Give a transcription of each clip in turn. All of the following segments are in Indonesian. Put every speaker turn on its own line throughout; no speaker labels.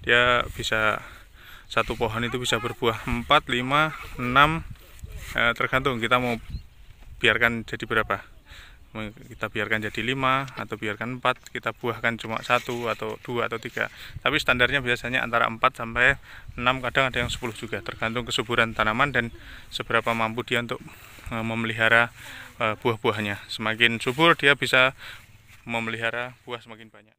Dia bisa, satu pohon itu bisa berbuah 4, 5, 6, tergantung kita mau biarkan jadi berapa. Kita biarkan jadi 5 atau biarkan 4, kita buahkan cuma 1 atau 2 atau 3. Tapi standarnya biasanya antara 4 sampai 6, kadang ada yang 10 juga, tergantung kesuburan tanaman dan seberapa mampu dia untuk memelihara buah-buahnya. Semakin subur dia bisa memelihara buah semakin banyak.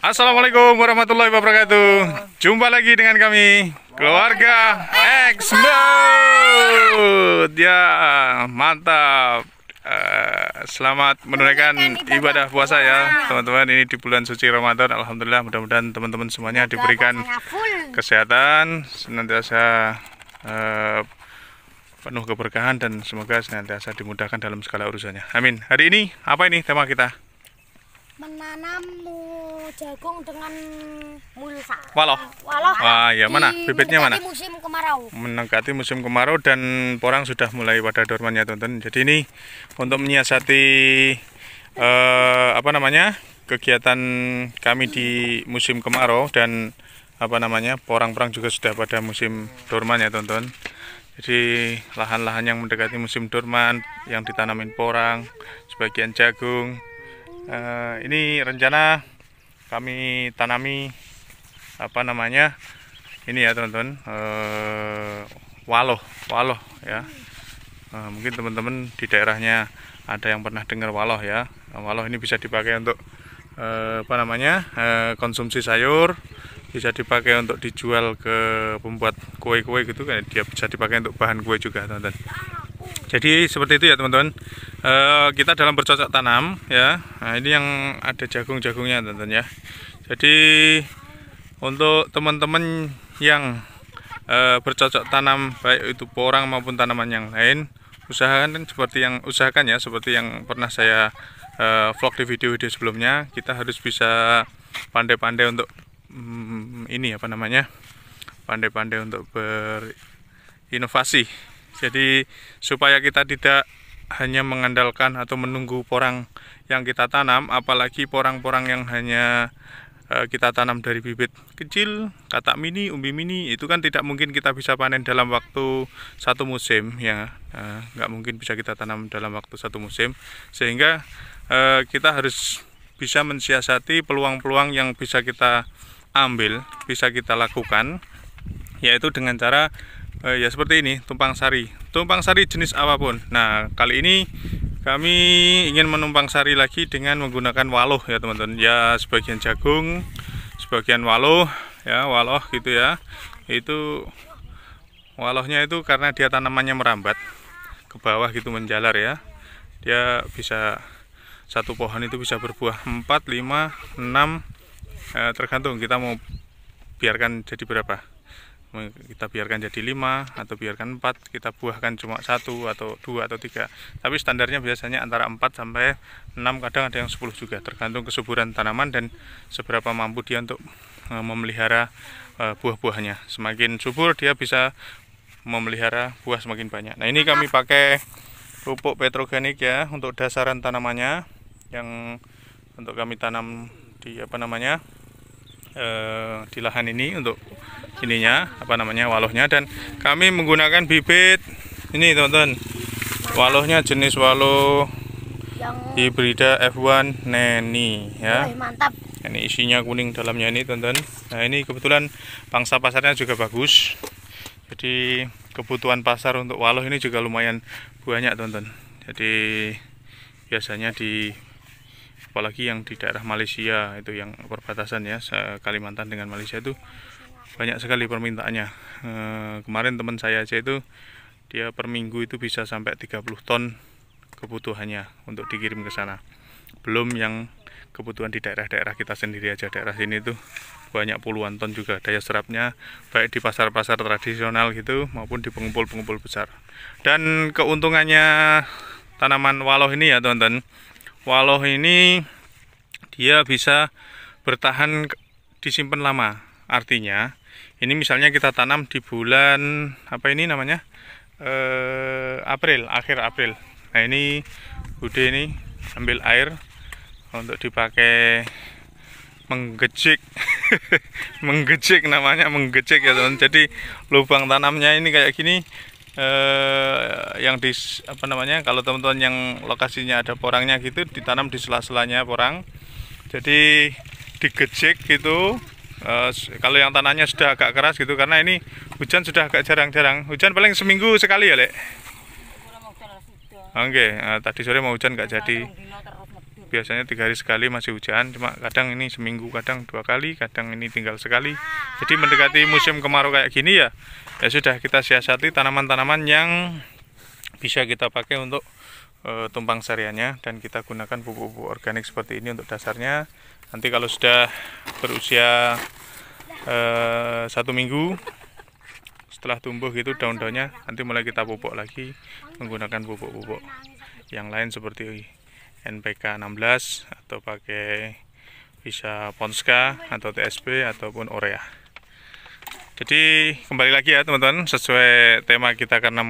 Assalamualaikum warahmatullahi wabarakatuh. Jumpa lagi dengan kami, keluarga Xmode. Ya, mantap. Selamat menunaikan ibadah puasa ya teman-teman. Ini di bulan suci Ramadan. Alhamdulillah, mudah-mudahan teman-teman semuanya diberikan kesehatan, senantiasa penuh keberkahan, dan semoga senantiasa dimudahkan dalam segala urusannya. Amin. Hari ini apa ini tema kita?
Menanam jagung dengan mulsa.
Waloh. Wah, ya, mana bibitnya mana?
Musim kemarau.
Mendekati musim kemarau dan porang sudah mulai pada dormannya, teman-teman. Jadi ini untuk menyiasati kegiatan kami di musim kemarau dan porang-porang juga sudah pada musim dorman ya, teman-teman. Jadi lahan-lahan yang mendekati musim dorman yang ditanamin porang, sebagian jagung. Ini rencana kami tanami ini ya, teman-teman, waloh ya. Mungkin teman-teman di daerahnya ada yang pernah dengar waloh ya. Waloh ini bisa dipakai untuk konsumsi sayur, bisa dipakai untuk dijual ke pembuat kue-kue gitu kan. Dia bisa dipakai untuk bahan kue juga, teman-teman. Jadi seperti itu ya, teman-teman. Kita dalam bercocok tanam ya. Nah, ini yang ada jagung-jagungnya, teman-teman ya. Jadi untuk teman-teman yang bercocok tanam baik itu porang maupun tanaman yang lain, usahakan seperti yang pernah saya vlog di video-video sebelumnya. Kita harus bisa pandai-pandai untuk pandai-pandai untuk berinovasi. Jadi supaya kita tidak hanya mengandalkan atau menunggu porang yang kita tanam, apalagi porang-porang yang hanya kita tanam dari bibit kecil, katak mini, umbi mini, itu kan tidak mungkin kita bisa panen dalam waktu satu musim ya. Nggak mungkin bisa kita tanam dalam waktu satu musim, sehingga kita harus bisa mensiasati peluang-peluang yang bisa kita ambil, bisa kita lakukan, yaitu dengan cara ya seperti ini, tumpang sari jenis apapun. Nah, kali ini kami ingin menumpang sari lagi dengan menggunakan waloh ya, teman-teman. Ya, sebagian jagung, sebagian waloh ya, waloh gitu ya. Itu walohnya itu karena dia tanamannya merambat ke bawah gitu, menjalar ya. Dia bisa, satu pohon itu bisa berbuah 4, 5, 6, tergantung kita mau biarkan jadi berapa. Kita biarkan jadi 5 atau biarkan 4, kita buahkan cuma 1 atau 2 atau 3. Tapi standarnya biasanya antara 4 sampai 6, kadang ada yang 10 juga, tergantung kesuburan tanaman dan seberapa mampu dia untuk memelihara buah-buahnya. Semakin subur dia bisa memelihara buah semakin banyak. Nah, ini kami pakai pupuk petrogenik ya untuk dasaran tanamannya, yang untuk kami tanam di di lahan ini untuk walohnya. Dan kami menggunakan bibit ini, teman-teman. Walohnya jenis waloh hibrida F1 Neni ya.
Mantap.
Ini isinya kuning dalamnya ini, teman-teman. Nah, ini kebetulan pangsa pasarnya juga bagus. Jadi kebutuhan pasar untuk waloh ini juga lumayan banyak, teman-teman. Jadi biasanya apalagi yang di daerah Malaysia itu, yang perbatasan ya, Kalimantan dengan Malaysia itu banyak sekali permintaannya. Kemarin teman saya aja itu Dia per minggu itu bisa sampai 30 ton kebutuhannya untuk dikirim ke sana. Belum yang kebutuhan di daerah-daerah kita sendiri aja. Daerah sini tuh banyak puluhan ton juga daya serapnya, baik di pasar-pasar tradisional gitu maupun di pengumpul-pengumpul besar. Dan keuntungannya tanaman waloh ini ya teman-teman, waloh ini dia bisa bertahan disimpan lama. Artinya ini misalnya kita tanam di bulan apa ini namanya, April, akhir April. Nah ini Bude ini ambil air untuk dipakai menggecek menggecek namanya, menggecek ya teman. Jadi lubang tanamnya ini kayak gini, yang di apa namanya, kalau teman-teman yang lokasinya ada porangnya gitu, ditanam di sela-selanya porang. Jadi digecek gitu. Kalau yang tanahnya sudah agak keras gitu, karena ini hujan sudah agak jarang-jarang. Hujan paling seminggu sekali ya, Lek. Oke, tadi sore mau hujan nggak jadi. Biasanya 3 hari sekali masih hujan, cuma kadang ini seminggu, kadang 2 kali, kadang ini tinggal sekali. Jadi mendekati musim kemarau kayak gini ya sudah, kita siasati tanaman-tanaman yang bisa kita pakai untuk tumpang sariannya, dan kita gunakan pupuk-pupuk organik seperti ini untuk dasarnya. Nanti kalau sudah berusia 1 minggu, setelah tumbuh gitu daun-daunnya, nanti mulai kita pupuk lagi menggunakan pupuk-pupuk yang lain seperti NPK 16 atau pakai bisa Ponska atau TSP ataupun urea. Jadi kembali lagi ya teman-teman, sesuai tema kita karena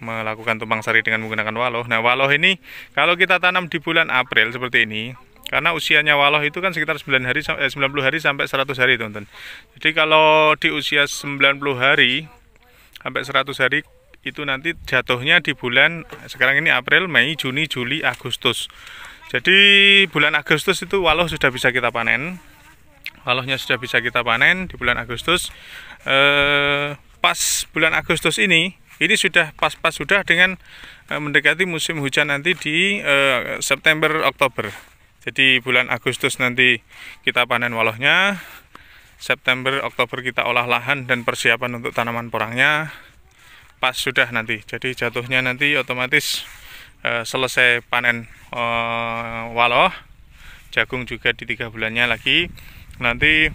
melakukan tumpang sari dengan menggunakan waloh. Nah waloh ini kalau kita tanam di bulan April seperti ini, karena usianya waloh itu kan sekitar 90 hari sampai 100 hari teman-teman. Jadi kalau di usia 90 hari sampai 100 hari itu nanti jatuhnya di bulan, sekarang ini April, Mei, Juni, Juli, Agustus. Jadi bulan Agustus itu waloh sudah bisa kita panen. Walohnya sudah bisa kita panen di bulan Agustus. Pas bulan Agustus ini sudah pas-pas sudah dengan mendekati musim hujan nanti di September Oktober. Jadi bulan Agustus nanti kita panen walohnya, September Oktober kita olah lahan dan persiapan untuk tanaman porangnya. Pas sudah nanti, jadi jatuhnya nanti otomatis selesai panen waloh, jagung juga di 3 bulannya lagi. Nanti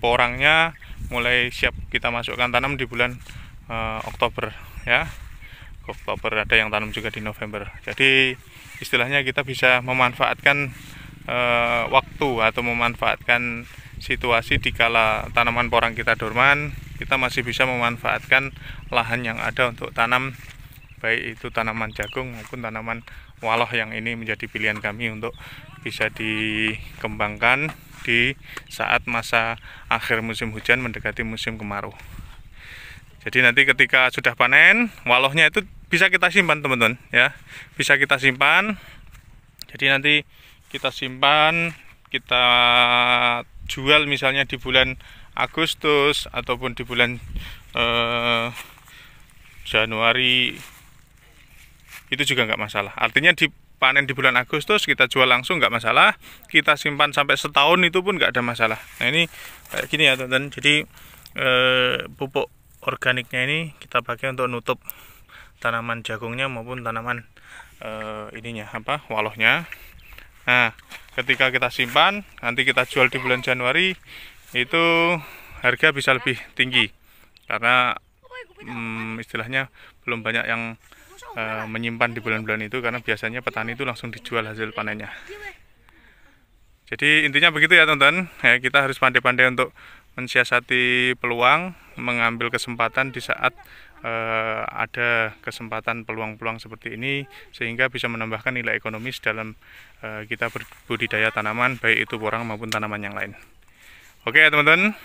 porangnya mulai siap kita masukkan tanam di bulan Oktober ya. Oktober, ada yang tanam juga di November. Jadi istilahnya kita bisa memanfaatkan waktu atau memanfaatkan situasi di kala tanaman porang kita dorman, kita masih bisa memanfaatkan lahan yang ada untuk tanam, baik itu tanaman jagung maupun tanaman waloh, yang ini menjadi pilihan kami untuk bisa dikembangkan di saat masa akhir musim hujan mendekati musim kemarau. Jadi nanti ketika sudah panen, walohnya itu bisa kita simpan teman-teman ya, bisa kita simpan. Jadi nanti kita simpan, kita jual misalnya di bulan Agustus ataupun di bulan Januari, itu juga nggak masalah. Artinya dipanen di bulan Agustus, kita jual langsung nggak masalah, kita simpan sampai setahun itu pun nggak ada masalah. Nah ini kayak gini ya teman-teman. Jadi pupuk organiknya ini kita pakai untuk nutup tanaman jagungnya maupun tanaman walohnya. Nah ketika kita simpan, nanti kita jual di bulan Januari, itu harga bisa lebih tinggi karena istilahnya belum banyak yang menyimpan di bulan-bulan itu, karena biasanya petani itu langsung dijual hasil panennya. Jadi intinya begitu ya teman-teman, kita harus pandai-pandai untuk mensiasati peluang, mengambil kesempatan di saat ada kesempatan peluang-peluang seperti ini, sehingga bisa menambahkan nilai ekonomis dalam kita berbudidaya tanaman, baik itu porang maupun tanaman yang lain. Oke teman-teman,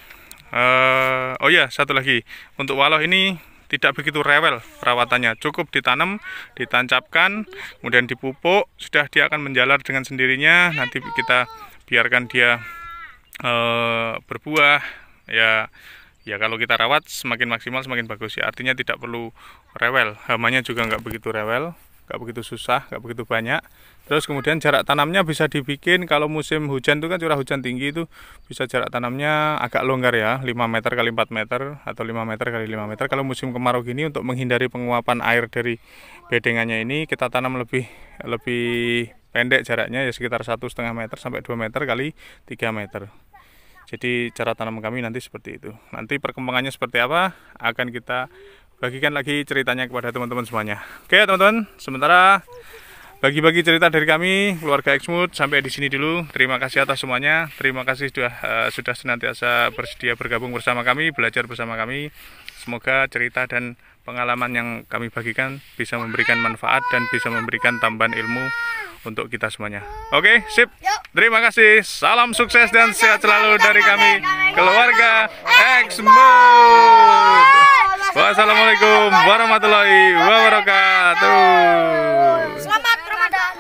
oh ya satu lagi, untuk waloh ini tidak begitu rewel perawatannya, cukup ditanam, ditancapkan, kemudian dipupuk, sudah dia akan menjalar dengan sendirinya. Nanti kita biarkan dia berbuah ya. Ya kalau kita rawat semakin maksimal semakin bagus ya, artinya tidak perlu rewel, hamanya juga nggak begitu rewel. nggak begitu susah, nggak begitu banyak. Terus kemudian jarak tanamnya bisa dibikin kalau musim hujan itu kan curah hujan tinggi itu bisa jarak tanamnya agak longgar ya, 5 meter kali 4 meter atau 5 meter kali 5 meter. Kalau musim kemarau gini untuk menghindari penguapan air dari bedengannya ini kita tanam lebih pendek jaraknya ya sekitar 1,5 meter sampai 2 meter kali 3 meter. Jadi cara tanam kami nanti seperti itu. Nanti perkembangannya seperti apa akan kita bagikan lagi ceritanya kepada teman-teman semuanya. Oke teman-teman, sementara bagi-bagi cerita dari kami keluarga Exmood sampai di sini dulu. Terima kasih atas semuanya. Terima kasih sudah senantiasa bersedia bergabung bersama kami, belajar bersama kami. Semoga cerita dan pengalaman yang kami bagikan bisa memberikan manfaat dan bisa memberikan tambahan ilmu untuk kita semuanya. Oke, sip. Terima kasih. Salam sukses dan sehat selalu dari kami keluarga Exmood. Wassalamualaikum warahmatullahi wabarakatuh.
Selamat Ramadan.